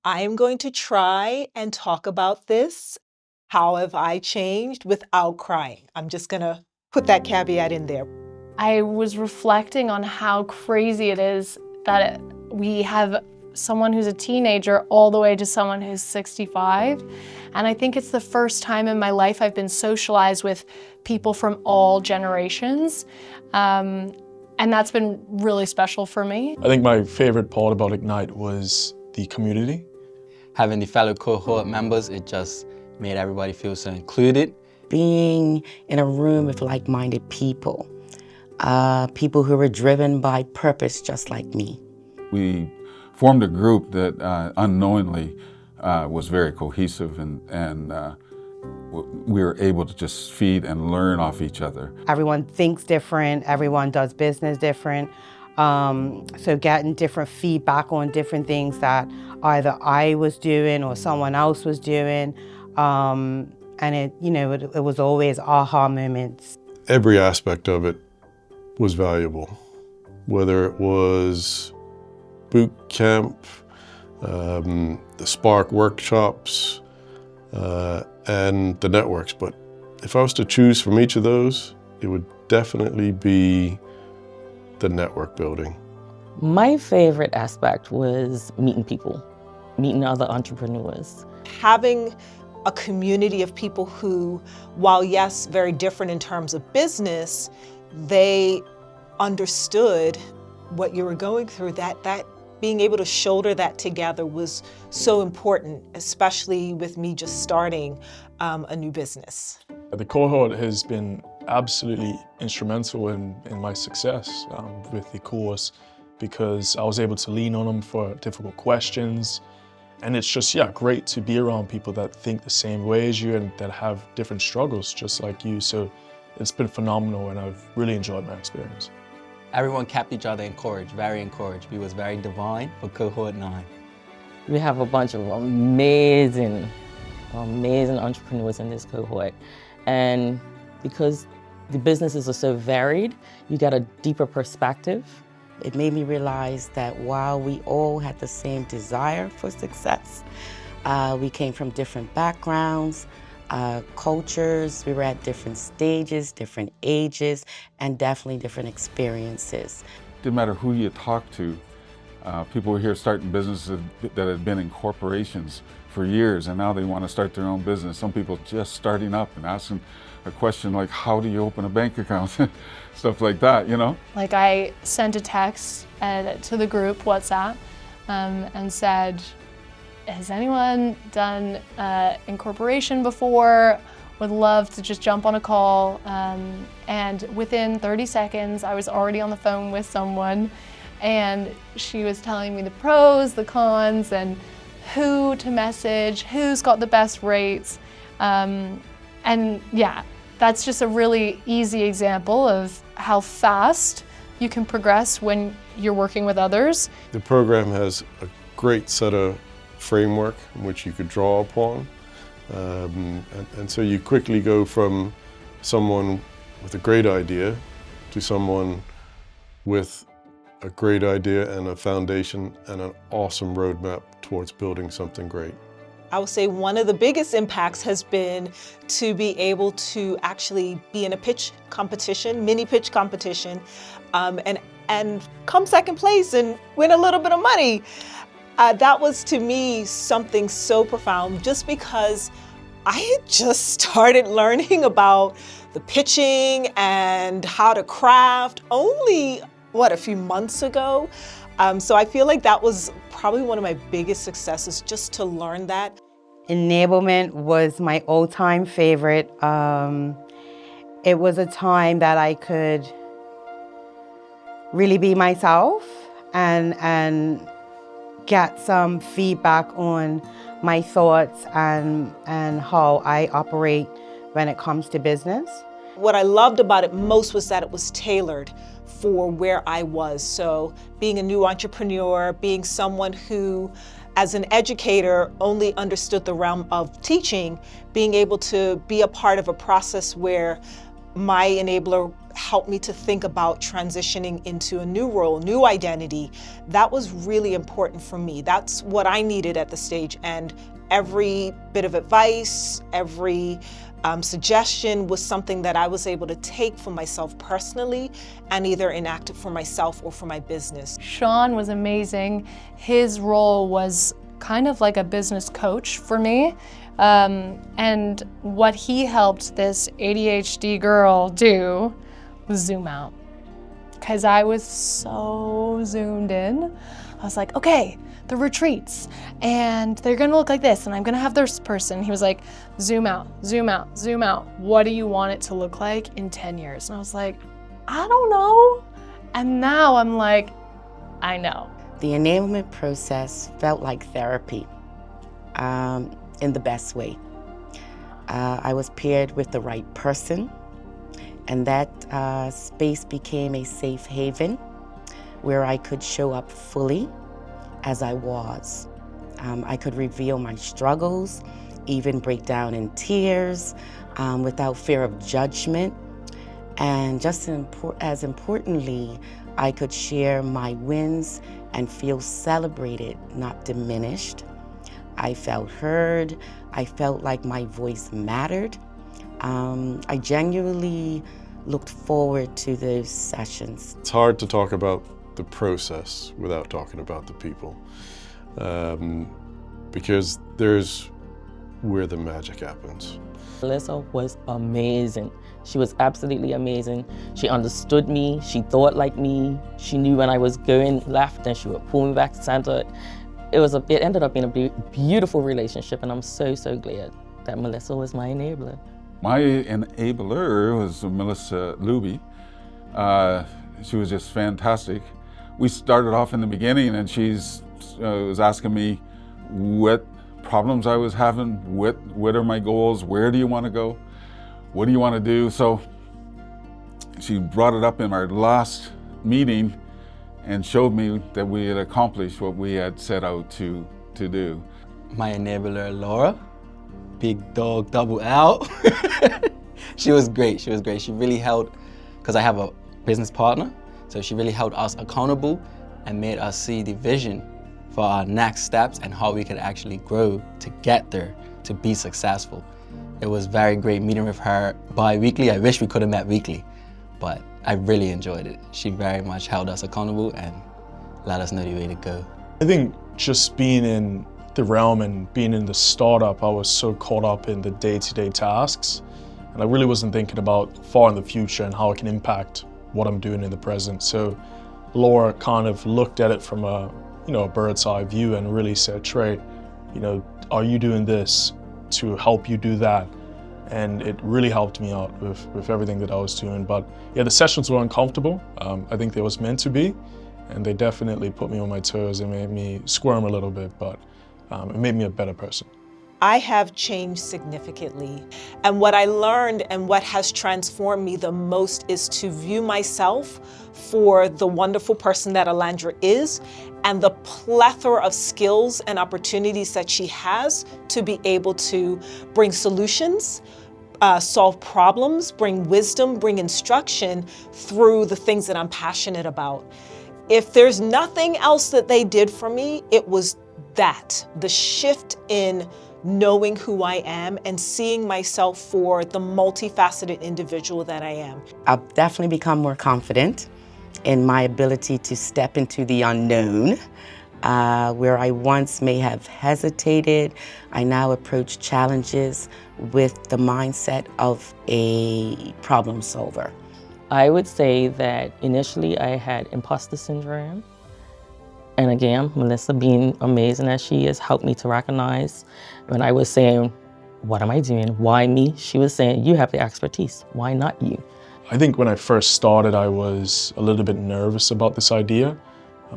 I am going to try and talk about this. How have I changed without crying? I'm just going to put that caveat in there. I was reflecting on how crazy it is that we have someone who's a teenager all the way to someone who's 65. And I think it's the first time in my life I've been socialized with people from all generations. And that's been really special for me. I think my favorite part about Ignite was the community. Having the fellow cohort members, it just made everybody feel so included. Being in a room with like-minded people, people who were driven by purpose just like me. We formed a group that unknowingly was very cohesive and we were able to just feed and learn off each other. Everyone thinks different, everyone does business different. So getting different feedback on different things that either I was doing or someone else was doing. And it was always aha moments. Every aspect of it was valuable, whether it was boot camp, the Spark workshops, and the networks. But if I was to choose from each of those, it would definitely be the network building. My favorite aspect was meeting people, meeting other entrepreneurs. Having a community of people who, while yes, very different in terms of business, they understood what you were going through, that being able to shoulder that together was so important, especially with me just starting a new business. The cohort has been absolutely instrumental in my success with the course, because I was able to lean on them for difficult questions. And it's just, great to be around people that think the same way as you and that have different struggles just like you. So it's been phenomenal and I've really enjoyed my experience. Everyone kept each other encouraged, very encouraged. We was very divine for Cohort 9. We have a bunch of amazing entrepreneurs in this cohort. And because the businesses are so varied, you get a deeper perspective. It made me realize that while we all had the same desire for success, we came from different backgrounds, cultures, we were at different stages, different ages, and definitely different experiences. Didn't matter who you talked to, people were here starting businesses that had been in corporations for years, and now they want to start their own business. Some people just starting up and asking a question like, how do you open a bank account? Stuff like that, you know? Like I sent a text to the group WhatsApp and said, has anyone done incorporation before? Would love to just jump on a call. And within 30 seconds, I was already on the phone with someone and she was telling me the pros, the cons, and who to message, who's got the best rates. And yeah, that's just a really easy example of how fast you can progress when you're working with others. The program has a great set of framework in which you could draw upon. And so you quickly go from someone with a great idea to someone with a great idea and a foundation and an awesome roadmap towards building something great. I would say one of the biggest impacts has been to be able to actually be in a pitch competition, mini pitch competition, and come second place and win a little bit of money. That was to me something so profound, just because I had just started learning about the pitching and how to craft only, a few months ago. So I feel like that was probably one of my biggest successes, just to learn that. Enablement was my all-time favorite. It was a time that I could really be myself and get some feedback on my thoughts and how I operate when it comes to business. What I loved about it most was that it was tailored for where I was. So being a new entrepreneur, being someone who, as an educator, only understood the realm of teaching, being able to be a part of a process where my enabler helped me to think about transitioning into a new role, new identity. That was really important for me. That's what I needed at the stage. And every bit of advice, every suggestion was something that I was able to take for myself personally and either enact it for myself or for my business. Sean was amazing. His role was kind of like a business coach for me. And what he helped this ADHD girl do was zoom out. Because I was so zoomed in. I was like, okay, the retreats, and they're gonna look like this, and I'm gonna have this person. He was like, zoom out, zoom out, zoom out. What do you want it to look like in 10 years? And I was like, I don't know. And now I'm like, I know. The enablement process felt like therapy. In the best way. I was paired with the right person, and that space became a safe haven where I could show up fully as I was. I could reveal my struggles, even break down in tears without fear of judgment. And just as importantly, I could share my wins and feel celebrated, not diminished. I felt heard. I felt like my voice mattered. I genuinely looked forward to those sessions. It's hard to talk about the process without talking about the people, because there's where the magic happens. Melissa was amazing. She was absolutely amazing. She understood me. She thought like me. She knew when I was going left and she would pull me back to center. It ended up being a beautiful relationship, and I'm so glad that Melissa was my enabler. My enabler was Melissa Luby. She was just fantastic. We started off in the beginning, and she was asking me what problems I was having, what are my goals, where do you want to go, what do you want to do? So she brought it up in our last meeting and showed me that we had accomplished what we had set out to do. My enabler, Laura, big dog, double L. She was great, she was great. She really held, because I have a business partner, so she really held us accountable and made us see the vision for our next steps and how we could actually grow to get there, to be successful. It was very great meeting with her bi-weekly. I wish we could have met weekly, but I really enjoyed it. She very much held us accountable and let us know the way to go. I think just being in the realm and being in the startup, I was so caught up in the day-to-day tasks, and I really wasn't thinking about far in the future and how I can impact what I'm doing in the present. So Laura kind of looked at it from a bird's eye view and really said, Trey, are you doing this to help you do that? And it really helped me out with everything that I was doing. But yeah, the sessions were uncomfortable. I think they was meant to be, and they definitely put me on my toes and made me squirm a little bit, but it made me a better person. I have changed significantly. And what I learned and what has transformed me the most is to view myself for the wonderful person that Alandra is and the plethora of skills and opportunities that she has to be able to bring solutions, solve problems, bring wisdom, bring instruction through the things that I'm passionate about. If there's nothing else that they did for me, it was that, the shift in knowing who I am and seeing myself for the multifaceted individual that I am. I've definitely become more confident in my ability to step into the unknown. Where I once may have hesitated, I now approach challenges with the mindset of a problem solver. I would say that initially I had imposter syndrome. And again, Melissa, being amazing as she is, helped me to recognize when I was saying, what am I doing? Why me? She was saying, you have the expertise. Why not you? I think when I first started, I was a little bit nervous about this idea.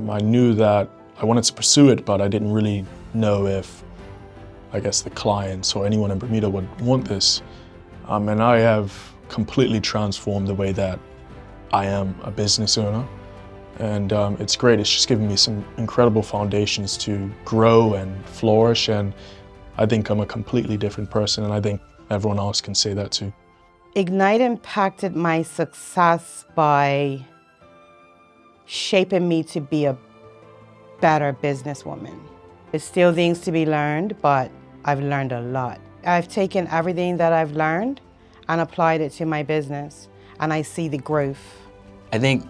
I knew that I wanted to pursue it, but I didn't really know if, I guess, the clients or anyone in Bermuda would want this. And I have completely transformed the way that I am a business owner. And it's great. It's just given me some incredible foundations to grow and flourish. And I think I'm a completely different person. And I think everyone else can say that too. Ignite impacted my success by shaping me to be a better businesswoman. There's still things to be learned, but I've learned a lot. I've taken everything that I've learned and applied it to my business, and I see the growth. I think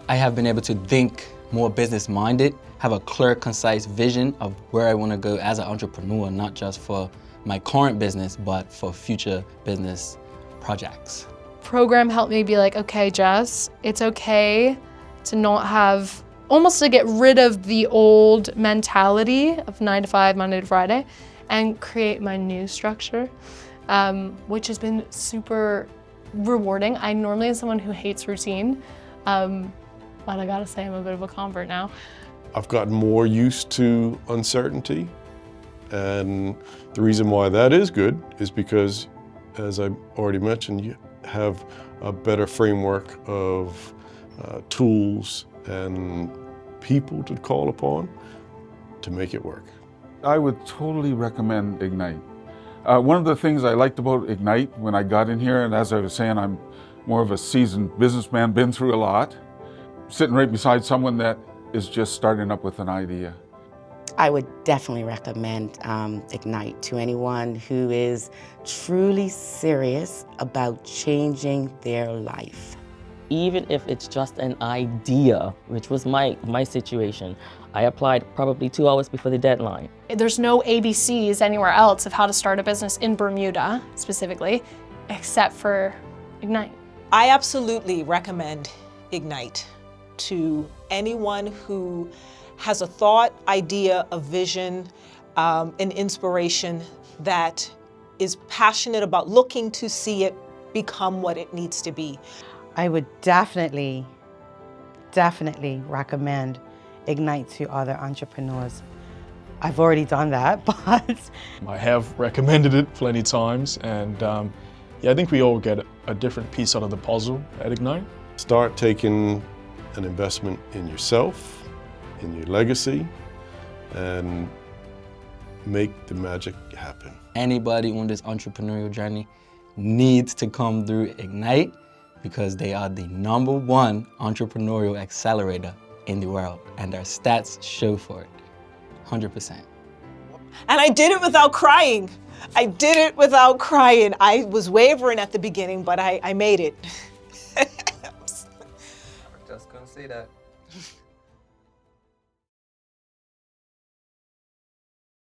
I have been able to think more business-minded, have a clear, concise vision of where I want to go as an entrepreneur, not just for my current business, but for future business projects. Program helped me be like, okay, Jess, it's okay to not have, almost to get rid of the old mentality of 9 to 5, Monday to Friday, and create my new structure, which has been super rewarding. I normally am someone who hates routine, but I gotta say I'm a bit of a convert now. I've gotten more used to uncertainty, and the reason why that is good is because, as I already mentioned, you have a better framework of tools and people to call upon to make it work. I would totally recommend Ignite. One of the things I liked about Ignite when I got in here, and as I was saying, I'm more of a seasoned businessman, been through a lot, sitting right beside someone that is just starting up with an idea. I would definitely recommend Ignite to anyone who is truly serious about changing their life. Even if it's just an idea, which was my situation, I applied probably 2 hours before the deadline. There's no ABCs anywhere else of how to start a business in Bermuda, specifically, except for Ignite. I absolutely recommend Ignite to anyone who has a thought, idea, a vision, an inspiration that is passionate about looking to see it become what it needs to be. I would definitely recommend Ignite to other entrepreneurs. I've already done that, but I have recommended it plenty times, and yeah, I think we all get a different piece out of the puzzle at Ignite. Start taking an investment in yourself, in your legacy, and make the magic happen. Anybody on this entrepreneurial journey needs to come through Ignite because they are the #1 entrepreneurial accelerator in the world, and their stats show for it, 100%. And I did it without crying. I did it without crying. I was wavering at the beginning, but I made it. Just gonna say that.